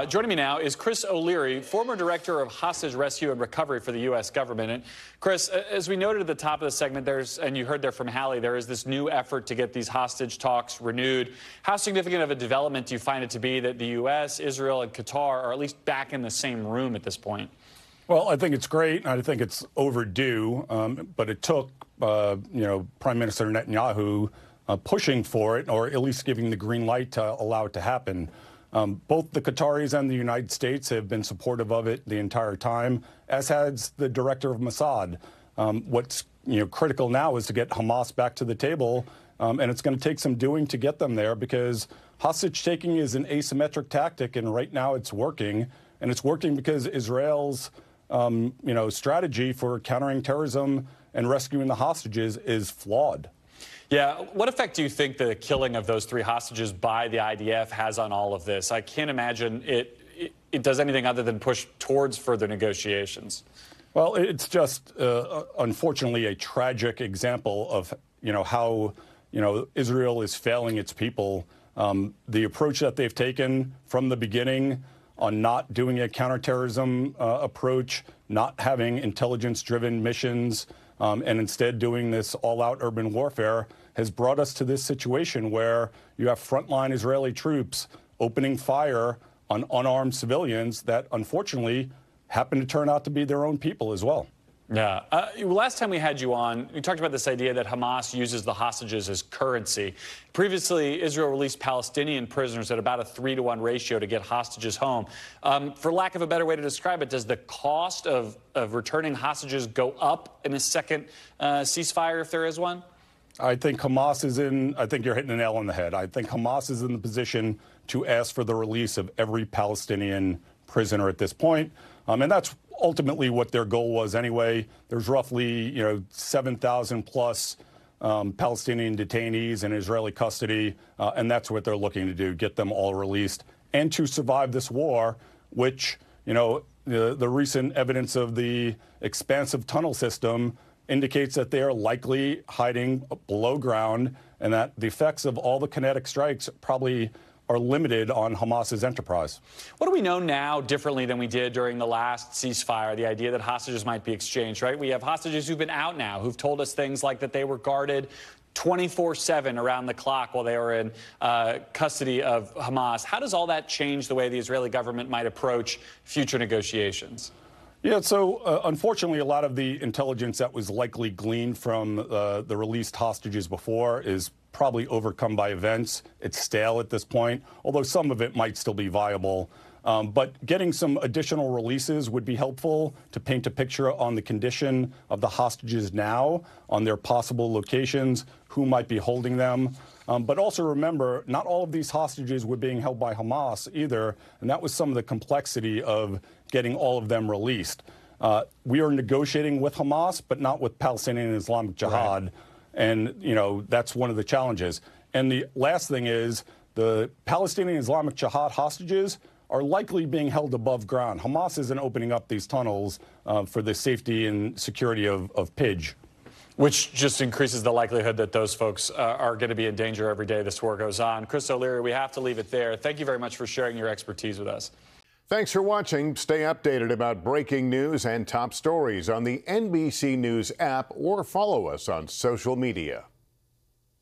Joining me now is Chris O'Leary, former director of hostage rescue and recovery for the U.S. government. And Chris, as we noted at the top of the segment, and you heard there from Hallie, there is this new effort to get these hostage talks renewed. How significant of a development do you find it to be that the U.S., Israel, and Qatar are at least back in the same room at this point? Well, I think it's great. I think it's overdue, but it took, Prime Minister Netanyahu pushing for it, or at least giving the green light to allow it to happen. Both the Qataris and the United States have been supportive of it the entire time, as has the director of Mossad. What's critical now is to get Hamas back to the table, and it's going to take some doing to get them there, because hostage taking is an asymmetric tactic, and right now it's working, and it's working because Israel's strategy for countering terrorism and rescuing the hostages is flawed. Yeah, what effect do you think the killing of those 3 hostages by the IDF has on all of this? I can't imagine it does anything other than push towards further negotiations. Well, it's just, unfortunately, a tragic example of, how, Israel is failing its people. The approach that they've taken from the beginning on not doing a counterterrorism approach, not having intelligence-driven missions, and instead doing this all-out urban warfare has brought us to this situation where you have frontline Israeli troops opening fire on unarmed civilians that, unfortunately, happen to turn out to be their own people as well. Yeah. Last time we had you on, we talked about this idea that Hamas uses the hostages as currency. Previously, Israel released Palestinian prisoners at about a 3-to-1 ratio to get hostages home. For lack of a better way to describe it, does the cost of returning hostages go up in a second ceasefire, if there is one? I think Hamas is I think you're hitting the nail on the head. I think Hamas is in the position to ask for the release of every Palestinian prisoner at this point. And that's ultimately what their goal was anyway. There's roughly, 7,000 plus Palestinian detainees in Israeli custody, and that's what they're looking to do, get them all released and to survive this war, which, the recent evidence of the expansive tunnel system indicates that they are likely hiding below ground, and that the effects of all the kinetic strikes probably are limited on Hamas's enterprise. What do we know now differently than we did during the last ceasefire, the idea that hostages might be exchanged, right? We have hostages who've been out now, who've told us things like that they were guarded 24/7 around the clock while they were in custody of Hamas. How does all that change the way the Israeli government might approach future negotiations? Yeah, so unfortunately, a lot of the intelligence that was likely gleaned from the released hostages before is probably overcome by events. It's stale at this point, although some of it might still be viable. But getting some additional releases would be helpful to paint a picture on the condition of the hostages now, on their possible locations, who might be holding them. But also remember, not all of these hostages were being held by Hamas either, and that was some of the complexity of getting all of them released. We are negotiating with Hamas, but not with Palestinian Islamic Jihad. Right. And, that's one of the challenges. And the last thing is the Palestinian Islamic Jihad hostages are likely being held above ground. Hamas isn't opening up these tunnels for the safety and security of Pidge. Which just increases the likelihood that those folks are going to be in danger every day this war goes on. Chris O'Leary, we have to leave it there. Thank you very much for sharing your expertise with us. Thanks for watching. Stay updated about breaking news and top stories on the NBC News app, or follow us on social media.